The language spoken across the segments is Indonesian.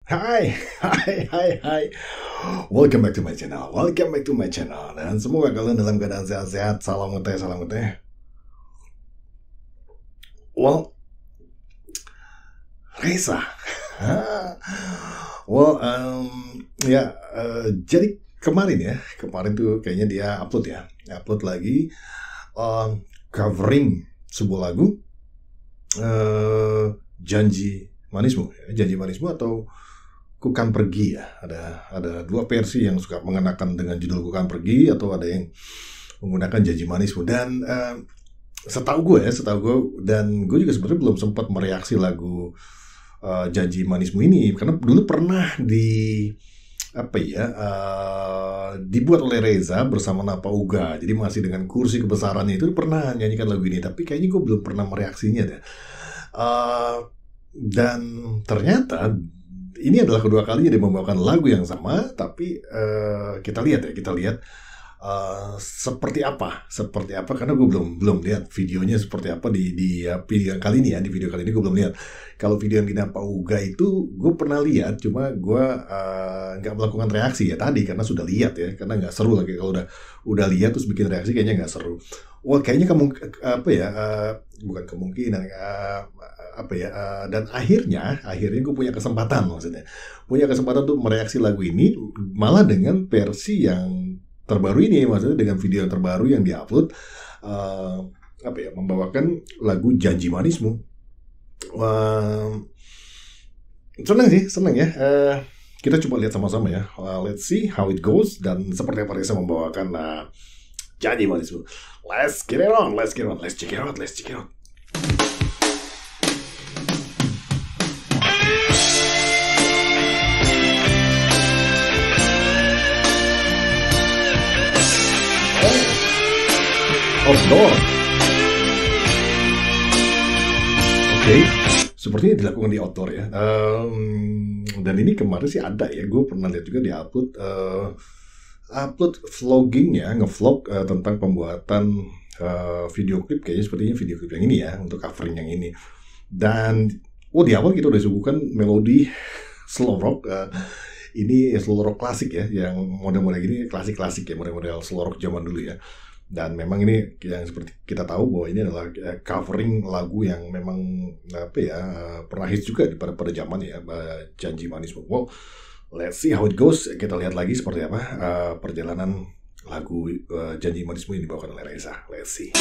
Hai, hai. Welcome back to my channel. Dan semoga kalian dalam keadaan sehat-sehat. Salam ngeteh. Well, Reza. Jadi kemarin tuh kayaknya dia upload lagi covering sebuah lagu Janji Manismu atau Ku Kan Pergi ya. Ada dua versi yang suka mengenakan dengan judul Ku Kan Pergi, atau ada yang menggunakan Janji Manismu. Dan setahu gue dan gue juga sebenarnya belum sempat mereaksi lagu Janji Manismu ini, karena dulu pernah dibuat oleh Reza bersama Napa Uga. Jadi masih dengan kursi kebesarannya itu pernah nyanyikan lagu ini, tapi kayaknya gue belum pernah mereaksinya deh. Dan ternyata ini adalah kedua kalinya dia membawakan lagu yang sama, tapi kita lihat seperti apa karena gue belum lihat videonya seperti apa di video kali ini ya. Di video kali ini gue belum lihat. Kalau video yang di Napa Uga itu gue pernah lihat, cuma gue nggak melakukan reaksi ya tadi karena sudah lihat ya, karena nggak seru lagi kalau udah lihat terus bikin reaksi, kayaknya nggak seru. Wah, kayaknya bukan kemungkinan dan akhirnya gue punya kesempatan untuk mereaksi lagu ini, malah dengan versi yang terbaru ini, maksudnya dengan video yang terbaru yang diupload membawakan lagu Janji Manismu. Senang ya. Kita coba lihat sama-sama ya. Let's see how it goes, dan seperti apa Reza membawakan Janji Manismu. Let's get it on. Let's check it out. Outdoor. Oke, sepertinya dilakukan di outdoor ya. Dan ini kemarin sih ada ya, gue pernah lihat juga di upload vlogging ya, ngevlog tentang pembuatan video klip, kayaknya sepertinya video klip yang ini ya, untuk covering yang ini. Dan di awal kita udah suguhkan melodi slow rock. Ini slow rock klasik ya, yang model-model gini klasik ya, model-model slow rock zaman dulu ya. Dan memang ini yang seperti kita tahu bahwa ini adalah covering lagu yang memang pernah hits juga pada zaman ya, Janji Manismu. Well, let's see how it goes. Kita lihat lagi seperti apa perjalanan lagu Janji Manismu ini dibawakan oleh Reza. Let's see.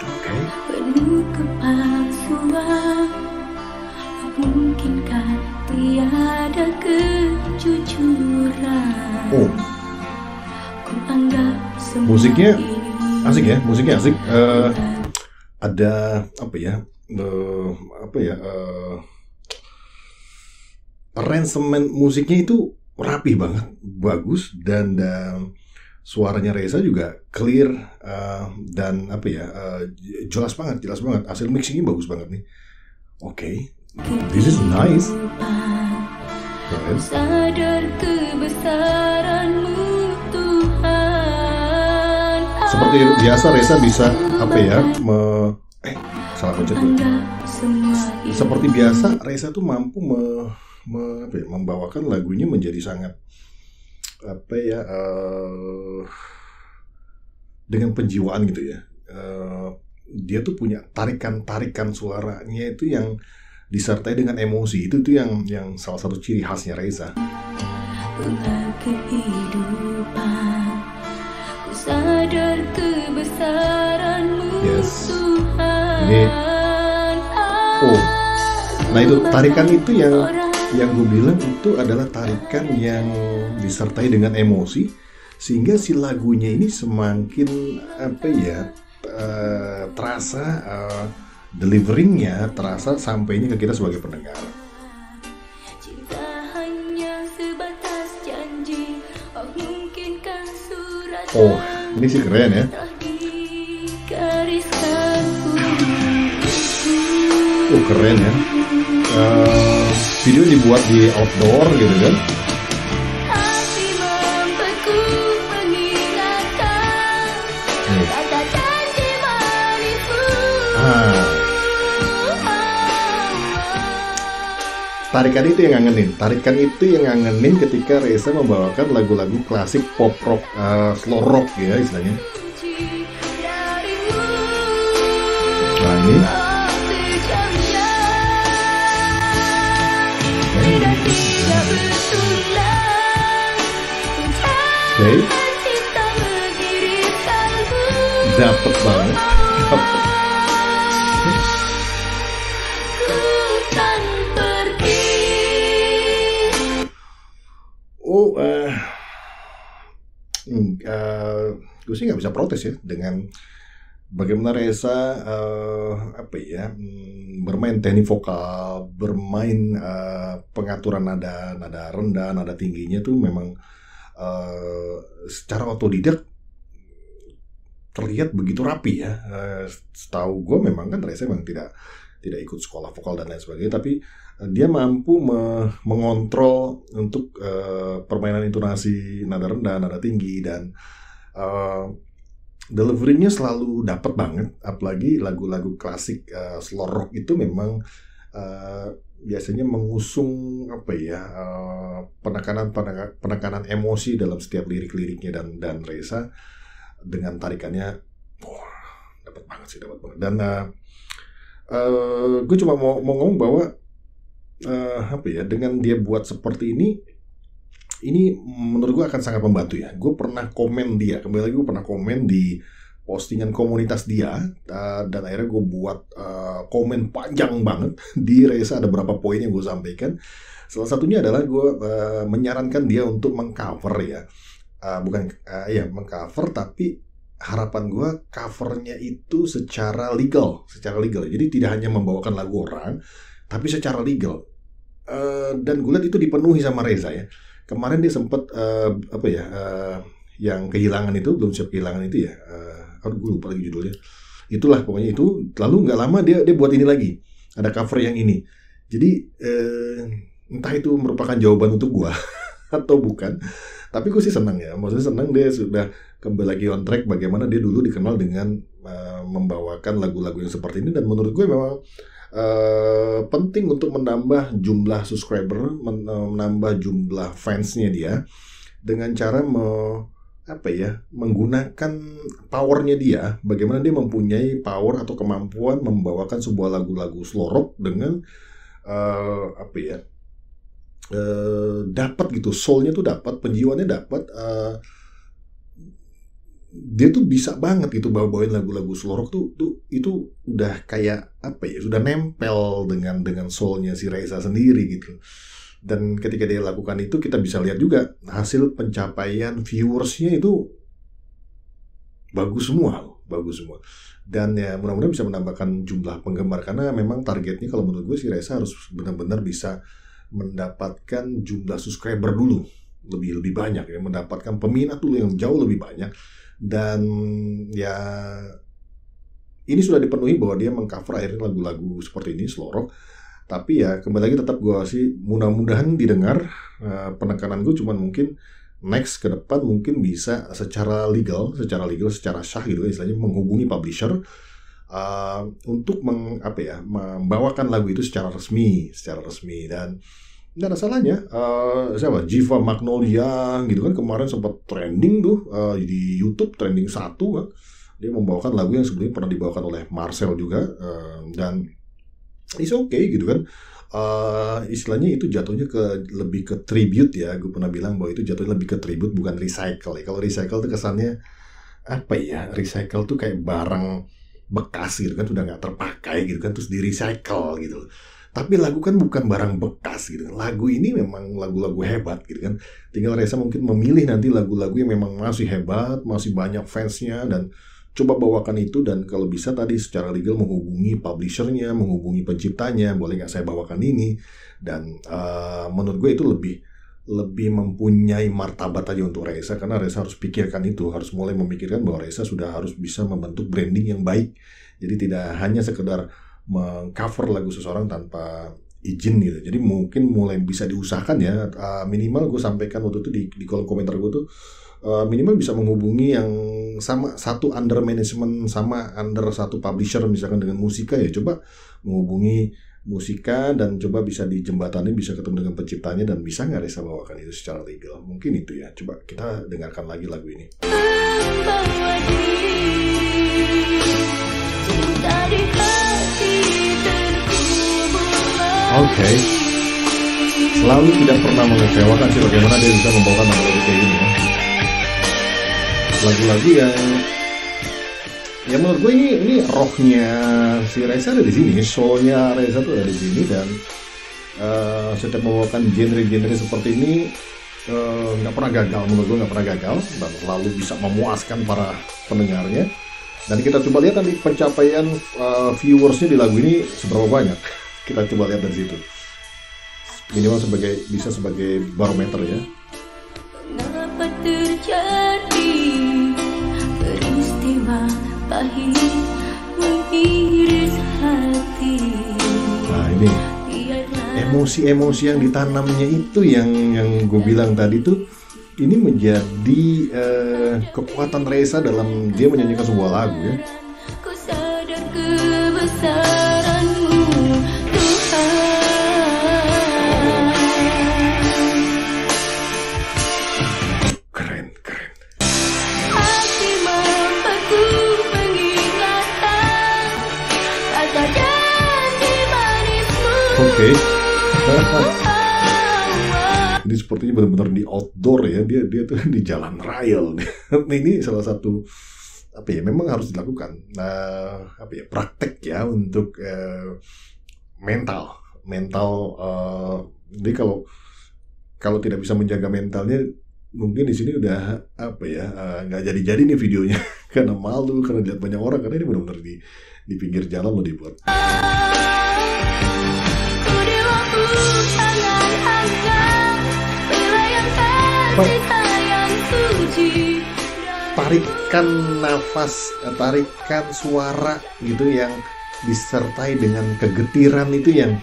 Okay. Penuh kepalsuan, mungkinkah tiada kejujuran? Ku anggap musiknya asik ya, ada arrangement musiknya itu rapi banget, bagus, dan suaranya Reza juga clear, dan jelas banget. Hasil mixingnya bagus banget nih. Oke. This is nice. Sadar kebesaran-Mu Tuhan. Seperti biasa Reza bisa salah pencet tuh. Seperti biasa Reza tuh mampu membawakan lagunya menjadi sangat dengan penjiwaan gitu ya. Dia tuh punya tarikan suaranya itu yang disertai dengan emosi. Itu yang salah satu ciri khasnya Reza. Yes. Ini. Nah itu tarikan itu yang gue bilang itu adalah tarikan yang disertai dengan emosi, sehingga si lagunya ini semakin terasa, deliveringnya terasa sampainya ke kita sebagai pendengar. Ini sih keren ya. Keren ya. Video dibuat di outdoor gitu kan. Tarikan itu yang ngangenin. Tarikan itu yang ngangenin ketika Reza membawakan lagu-lagu klasik pop rock, slow rock ya istilahnya. Nah ini. Oke. Dapet banget. Gue sih nggak bisa protes ya dengan bagaimana Reza bermain teknik vokal, bermain pengaturan nada rendah, nada tingginya tuh memang secara otodidak terlihat begitu rapi ya. Setahu gue memang kan Reza memang tidak ikut sekolah vokal dan lain sebagainya, tapi dia mampu mengontrol untuk permainan intonasi nada rendah, nada tinggi, dan delivery-nya selalu dapat banget. Apalagi lagu-lagu klasik slow rock itu memang biasanya mengusung penekanan emosi dalam setiap lirik-liriknya, dan Reza dengan tarikannya dapat banget. Dan gue cuma mau ngomong bahwa dengan dia buat seperti ini menurut gue akan sangat membantu ya. Gue pernah komen dia, kembali lagi gue pernah komen di postingan komunitas dia, dan akhirnya gue buat komen panjang banget di Reza. Ada beberapa poin yang gue sampaikan. Salah satunya adalah gue menyarankan dia untuk mengcover ya, mengcover, tapi harapan gue covernya itu secara legal. Jadi tidak hanya membawakan lagu orang, tapi secara legal. Dan gue lihat itu dipenuhi sama Reza ya. Kemarin dia sempat yang kehilangan itu, belum siap kehilangan itu ya. Gue lupa lagi judulnya. Itulah pokoknya itu. Lalu nggak lama dia buat ini lagi. Ada cover yang ini. Jadi entah itu merupakan jawaban untuk gue atau bukan. Tapi gue sih senang ya. Maksudnya senang dia sudah kembali lagi on track. Bagaimana dia dulu dikenal dengan membawakan lagu-lagu yang seperti ini. Dan menurut gue memang penting untuk menambah jumlah subscriber, menambah jumlah fansnya dia dengan cara menggunakan powernya dia. Bagaimana dia mempunyai power atau kemampuan membawakan sebuah lagu-lagu slow rock dengan dapat gitu, soulnya tuh dapat, penjiwaannya dapat. Dia tuh bisa banget gitu bawain lagu-lagu slow rock tuh itu udah kayak sudah nempel dengan soulnya si Reza sendiri gitu. Dan ketika dia lakukan itu, kita bisa lihat juga hasil pencapaian viewersnya itu bagus semua. Dan ya mudah-mudahan bisa menambahkan jumlah penggemar, karena memang targetnya kalau menurut gue si Reza harus benar-benar bisa mendapatkan jumlah subscriber dulu lebih banyak ya, mendapatkan peminat dulu yang jauh lebih banyak. Dan ya ini sudah dipenuhi bahwa dia mengcover akhirnya lagu-lagu seperti ini slow rock. Tapi ya kembali lagi tetap gue sih mudah-mudahan didengar. Penekanan gue cuman mungkin next ke depan mungkin bisa secara legal, secara sah gitu ya, istilahnya menghubungi publisher untuk membawakan lagu itu secara resmi. Dan nggak ada salahnya. Jiva Magnolia gitu kan kemarin sempat trending tuh di YouTube, trending 1 kan. Dia membawakan lagu yang sebelumnya pernah dibawakan oleh Marcel juga, dan it's okay gitu kan. Istilahnya itu jatuhnya lebih ke tribute ya. Gue pernah bilang bahwa itu jatuhnya lebih ke tribute, bukan recycle ya. Kalau recycle tuh kesannya recycle tuh kayak barang bekas gitu kan, sudah nggak terpakai gitu kan, terus di recycle gitu. Tapi lagu kan bukan barang bekas gitu. Lagu ini memang lagu-lagu hebat gitu kan. Tinggal Reza mungkin memilih nanti lagu-lagu yang memang masih hebat, masih banyak fansnya, dan coba bawakan itu. Dan kalau bisa tadi secara legal menghubungi publishernya, menghubungi penciptanya, boleh nggak saya bawakan ini. Dan menurut gue itu lebih mempunyai martabat aja untuk Reza, karena Reza harus pikirkan itu, harus mulai memikirkan bahwa Reza sudah harus bisa membentuk branding yang baik. Jadi tidak hanya sekedar mengcover lagu seseorang tanpa izin gitu. Jadi mungkin mulai bisa diusahakan ya, minimal gue sampaikan waktu itu di kolom komentar gue tuh, minimal bisa menghubungi yang sama satu under management, sama under satu publisher misalkan dengan Musika ya, coba menghubungi musika dan coba bisa dijembatani, bisa ketemu dengan penciptanya, dan bisa nggak Reza bawakan itu secara legal. Mungkin itu ya. Coba kita dengarkan lagi lagu ini. Oke. Selalu tidak pernah mengecewakan sih bagaimana dia bisa membawakan lagu kayak gini ya. Lagu-lagu yang menurut gue ini rohnya si Reza ada di sini, soulnya Reza tuh ada di sini, dan setiap membawakan genre-genre seperti ini nggak pernah gagal, menurut gue nggak pernah gagal, dan selalu bisa memuaskan para pendengarnya. Dan kita coba lihat nanti pencapaian viewersnya di lagu ini seberapa banyak. Kita coba lihat dari situ. Minimal bisa sebagai barometer ya. Kenapa terjadi peristiwa pahit mengiris hati? Nah ini emosi-emosi yang ditanamnya itu yang gue bilang tadi tuh, ini menjadi kekuatan Reza dalam dia menyanyikan sebuah lagu ya. Ku sadar kebesaran-Mu Tuhan. Keren. Hati mampu mengingatkan kata janji manis-Mu. Oke. Ini sepertinya benar-benar di outdoor ya, dia tuh di jalan raya. Ini salah satu memang harus dilakukan praktek ya untuk mental. Jadi kalau tidak bisa menjaga mentalnya, mungkin di sini udah nggak jadi nih videonya karena malu, karena dilihat banyak orang, karena ini benar-benar di pinggir jalan lo dibuat. Tarikan nafas, tarikan suara gitu yang disertai dengan kegetiran itu yang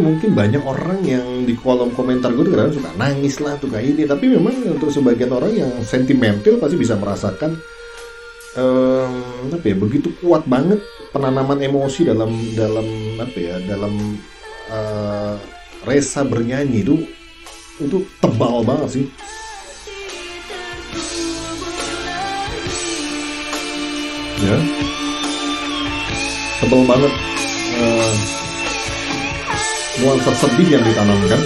mungkin banyak orang yang di kolom komentar gue kadang suka nangis lah tuh kayak ini, tapi memang untuk sebagian orang yang sentimental pasti bisa merasakan begitu kuat banget penanaman emosi dalam Reza bernyanyi itu tebal banget sih. Ya, tebal banget nuansa sedih yang ditanamkan.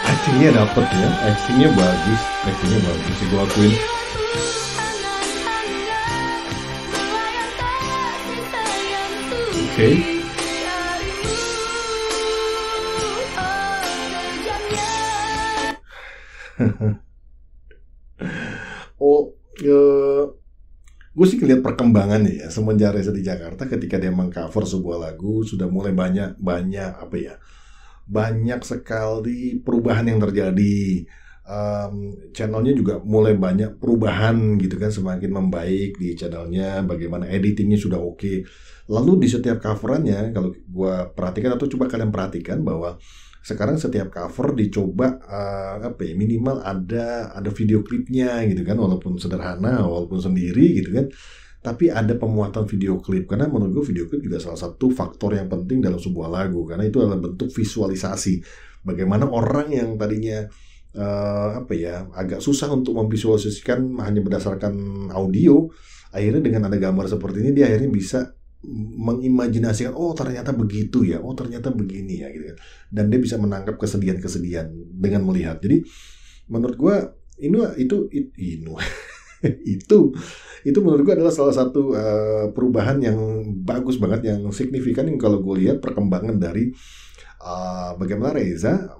Actingnya dapet ya, actingnya bagus sih gue akuin. Oke. Gue sih ngeliat perkembangannya ya semenjak Reza di Jakarta, ketika dia mengcover sebuah lagu sudah mulai banyak sekali perubahan yang terjadi. Channelnya juga mulai banyak perubahan gitu kan, semakin membaik di channelnya, bagaimana editingnya sudah oke. Lalu di setiap coverannya, kalau gue perhatikan atau coba kalian perhatikan, bahwa sekarang setiap cover dicoba minimal ada video klipnya gitu kan, walaupun sederhana, walaupun sendiri gitu kan, tapi ada pemuatan video klip, karena menurut gue video klip juga salah satu faktor yang penting dalam sebuah lagu, karena itu adalah bentuk visualisasi. Bagaimana orang yang tadinya agak susah untuk memvisualisasikan hanya berdasarkan audio, akhirnya dengan ada gambar seperti ini dia akhirnya bisa mengimajinasikan, oh ternyata begitu ya, oh ternyata begini ya gitu kan. Dan dia bisa menangkap kesedihan-kesedihan dengan melihat. Jadi menurut gue itu menurut gue adalah salah satu perubahan yang bagus banget, yang signifikan, yang kalau gue lihat perkembangan dari bagaimana Reza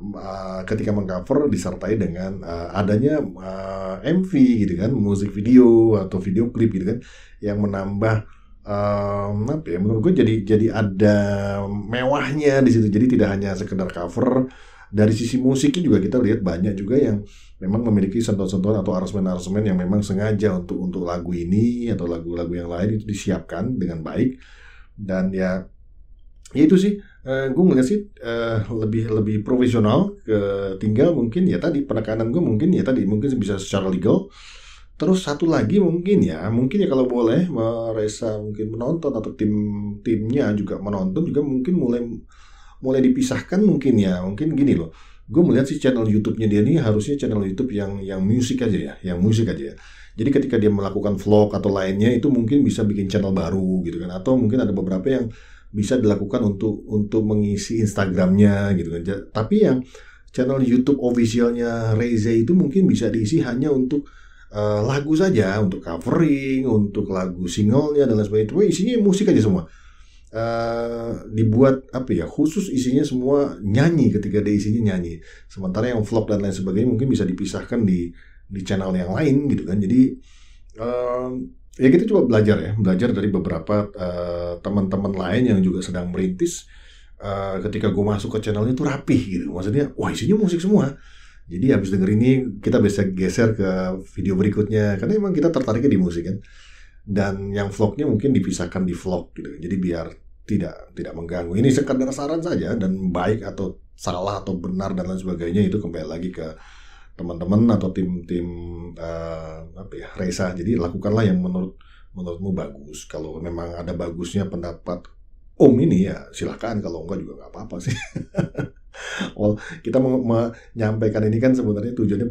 ketika mengcover disertai dengan adanya MV gitu kan, musik video atau video klip gitu kan, yang menambah menurut gue jadi ada mewahnya di situ. Jadi tidak hanya sekedar cover, dari sisi musiknya juga kita lihat banyak juga yang memang memiliki sentuhan-sentuhan atau aransemen-aransemen yang memang sengaja untuk lagu ini atau lagu-lagu yang lain itu disiapkan dengan baik. Dan ya itu sih gue ngeliat sih lebih profesional. Tinggal mungkin ya tadi penekanan gue mungkin bisa secara legal, Terus satu lagi mungkin ya kalau boleh Reza mungkin menonton atau timnya juga menonton juga mungkin mulai dipisahkan mungkin ya. Mungkin gini loh. Gue melihat sih channel YouTube-nya dia ini harusnya channel YouTube yang musik aja ya, yang musik aja ya. Jadi ketika dia melakukan vlog atau lainnya itu mungkin bisa bikin channel baru gitu kan, atau mungkin ada beberapa yang bisa dilakukan untuk mengisi Instagramnya gitu kan. Tapi yang channel YouTube officialnya Reza itu mungkin bisa diisi hanya untuk lagu saja, untuk covering, untuk lagu singlenya dan lain sebagainya. Itu isinya musik aja semua. Dibuat apa ya, khusus isinya semua nyanyi, ketika dia isinya nyanyi. Sementara yang vlog dan lain sebagainya mungkin bisa dipisahkan di channel yang lain gitu kan. Jadi ya kita coba belajar dari beberapa teman-teman lain yang juga sedang merintis. Ketika gue masuk ke channelnya itu rapih gitu, maksudnya wah isinya musik semua. Jadi habis denger ini kita bisa geser ke video berikutnya karena emang kita tertariknya di musik kan. Dan yang vlognya mungkin dipisahkan di vlog gitu. Jadi biar tidak mengganggu. Ini sekedar saran saja, dan baik atau salah atau benar dan lain sebagainya itu kembali lagi ke teman-teman atau tim Reza. Jadi lakukanlah yang menurutmu bagus. Kalau memang ada bagusnya pendapat Om ini ya silakan, kalau enggak juga nggak apa-apa sih. Well, kita mau menyampaikan ini kan sebenarnya tujuannya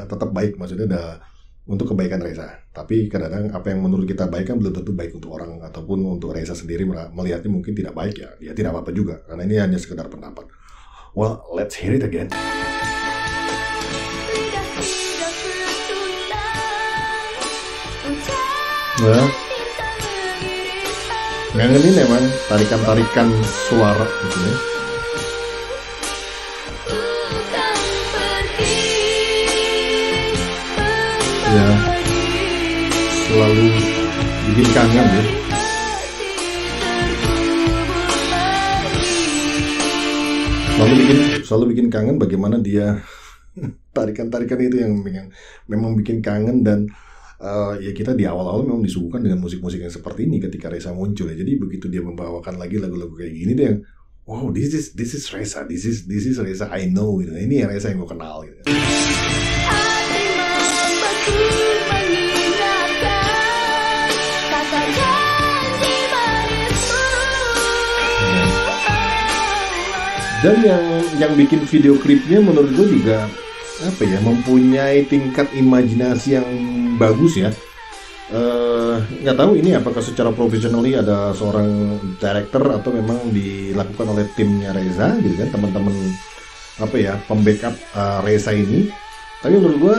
tetap baik, maksudnya untuk kebaikan Reza. Tapi kadang-kadang apa yang menurut kita baik kan belum tentu baik untuk orang, ataupun untuk Reza sendiri melihatnya mungkin tidak baik ya. Ya tidak apa-apa juga, karena ini hanya sekedar pendapat. Well, let's hear it again. Nah, ngangenin emang tarikan-tarikan suara gitu ya. Ya, selalu bikin kangen ya. Selalu bikin kangen bagaimana dia tarikan-tarikan itu yang memang bikin kangen. Dan ya kita di awal-awal memang disuguhkan dengan musik-musik yang seperti ini ketika Reza muncul ya. Jadi begitu dia membawakan lagi lagu-lagu kayak gini deh, wow, this is Reza, this is Reza I know gitu. Ini ya Reza yang gue kenal gitu. Dan yang bikin video klipnya menurut gue juga mempunyai tingkat imajinasi yang bagus ya. Nggak tahu ini apakah secara profesionally ada seorang director atau memang dilakukan oleh timnya Reza gitu kan, teman-teman pembackup Reza ini. Tapi menurut gue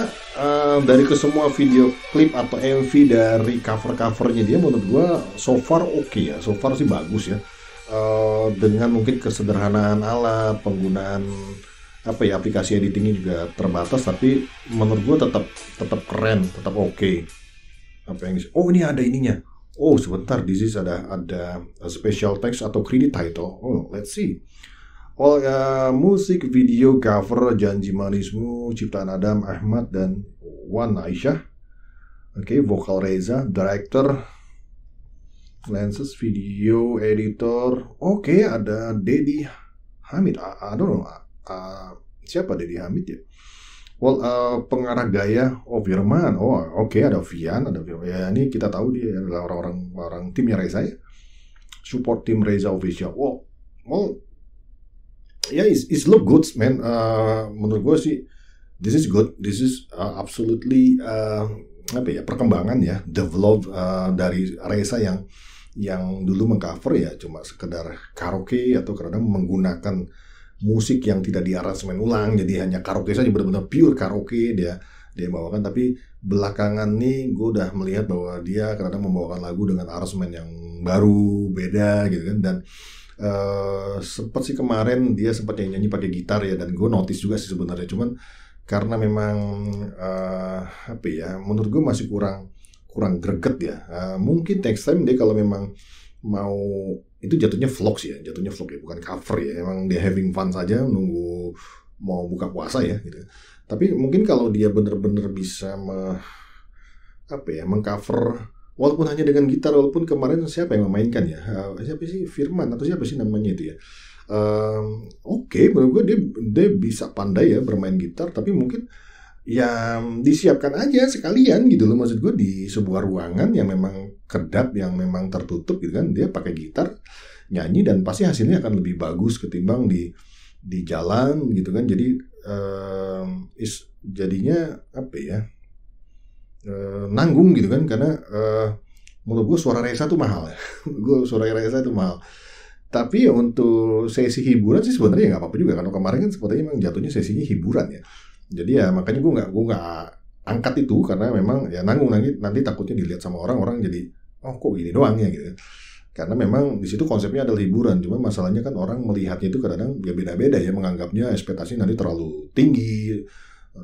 dari kesemua video klip atau MV dari cover-covernya dia, menurut gue so far oke ya, so far sih bagus ya. Dengan mungkin kesederhanaan alat, penggunaan aplikasi editingnya juga terbatas, tapi menurut gue tetap keren, tetap oke. Oh ini ada ininya. Oh sebentar, this is ada special text atau credit title. Oh let's see. Oh musik video cover Janji Manismu ciptaan Adam Ahmad dan Wan Aisyah. Oke, vokal Reza, director Lenses, video editor. Oke, ada Dedi Hamid. I don't know. Siapa Dedi Hamid ya? Well, pengarah gaya Firman. Oh, oke, ada Vian, ya ini kita tahu dia adalah orang timnya Reza ya. Support tim Reza official. Well, ya it's look good, man. Menurut gue sih this is good. This is absolutely perkembangan ya, develop dari Reza yang dulu mengcover ya cuma sekedar karaoke atau kadang menggunakan musik yang tidak diaransemen ulang, jadi hanya karaoke saja, benar-benar pure karaoke dia bawakan. Tapi belakangan nih gue udah melihat bahwa dia kadang membawakan lagu dengan aransemen yang baru, beda gitu kan. Dan sempat sih kemarin dia sempat nyanyi pakai gitar ya, dan gue notice juga sih sebenarnya, cuman karena memang menurut gue masih kurang greget ya. Mungkin next time dia kalau memang mau, itu jatuhnya vlog sih ya, bukan cover ya. Emang dia having fun saja, nunggu mau buka puasa ya gitu. Tapi mungkin kalau dia bener-bener bisa mengcover walaupun hanya dengan gitar, walaupun kemarin siapa yang memainkan ya? Siapa sih, Firman atau siapa sih namanya itu ya? Oke, menurut gue dia bisa pandai ya bermain gitar, tapi mungkin ya disiapkan aja sekalian gitu loh, maksud gue di sebuah ruangan yang memang kedap, yang memang tertutup gitu kan, dia pakai gitar nyanyi dan pasti hasilnya akan lebih bagus ketimbang di jalan gitu kan. Jadi jadinya apa ya, nanggung gitu kan, karena menurut gue suara Reza tuh mahal ya. Suara Reza tuh mahal. Tapi ya untuk sesi hiburan sih sebenarnya nggak apa-apa juga, karena kemarin kan sepertinya memang jatuhnya sesinya hiburan ya. Jadi ya makanya gue nggak angkat itu, karena memang ya nanggung nanti takutnya dilihat sama orang jadi oh kok gini doang ya gitu. Karena memang di situ konsepnya adalah hiburan, cuma masalahnya kan orang melihatnya itu kadang ya beda-beda ya, menganggapnya ekspektasi nanti terlalu tinggi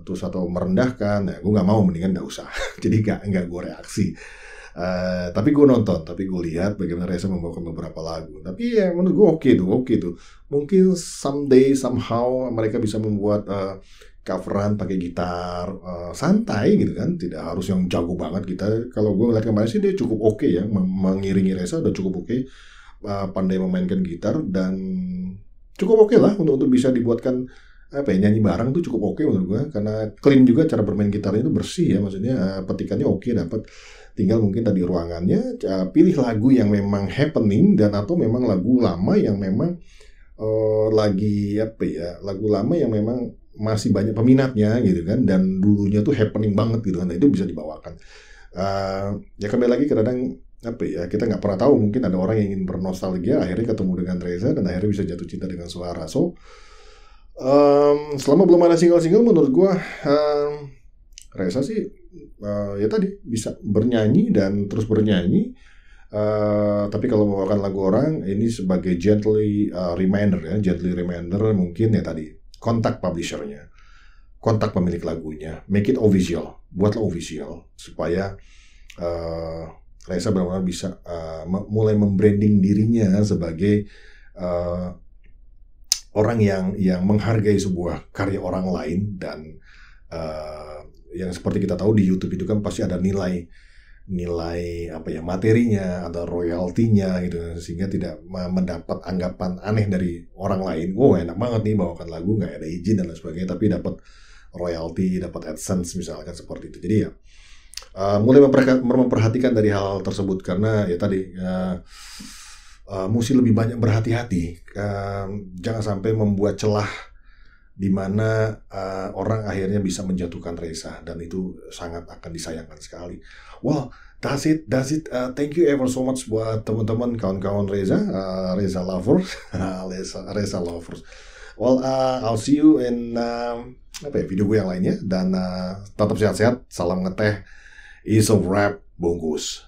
terus atau merendahkan. Ya gue nggak mau, mendingan nggak usah. Jadi nggak gue reaksi. Tapi gue nonton, tapi gue lihat bagaimana Reza membawakan beberapa lagu. Tapi ya menurut gue oke tuh. Mungkin someday somehow mereka bisa membuat coveran pakai gitar santai gitu kan, tidak harus yang jago banget gitar. Kalau gue lihat kemarin sih dia cukup oke ya, mengiringi Reza udah cukup oke, pandai memainkan gitar dan cukup oke lah untuk bisa dibuatkan apa ya, nyanyi bareng tuh cukup oke menurut gue, karena clean juga cara bermain gitarnya itu bersih ya, maksudnya petikannya oke dapat. Tinggal mungkin tadi ruangannya pilih lagu yang memang happening dan atau memang lagu lama yang memang lagi apa ya, lagu lama yang memang masih banyak peminatnya gitu kan, dan dulunya tuh happening banget gitu kan, nah, itu bisa dibawakan. Ya kembali lagi kadang apa ya, kita nggak pernah tahu, mungkin ada orang yang ingin bernostalgia akhirnya ketemu dengan Reza dan akhirnya bisa jatuh cinta dengan suara. So selama belum ada single-single menurut gue Reza sih ya tadi bisa bernyanyi dan terus bernyanyi. Tapi kalau membawakan lagu orang ini sebagai gently reminder mungkin ya tadi kontak publishernya, kontak pemilik lagunya, make it official, buatlah official supaya Reza benar-benar bisa mulai membranding dirinya sebagai orang yang menghargai sebuah karya orang lain. Dan yang seperti kita tahu di YouTube itu kan pasti ada nilai apa ya, materinya, ada royaltinya gitu, sehingga tidak mendapat anggapan aneh dari orang lain. Enak banget nih bawakan lagu nggak ada izin dan lain sebagainya, tapi dapat royalti, dapat AdSense misalkan seperti itu. Jadi ya mulai memperhatikan dari hal tersebut, karena ya tadi mesti lebih banyak berhati-hati, jangan sampai membuat celah di mana orang akhirnya bisa menjatuhkan Reza, dan itu sangat akan disayangkan sekali. Well, that's it. Thank you ever so much buat teman-teman, kawan-kawan Reza lovers, Reza lovers. Well, I'll see you in video gue yang lainnya, dan tetap sehat-sehat. Salam ngeteh, is of rap, bungkus.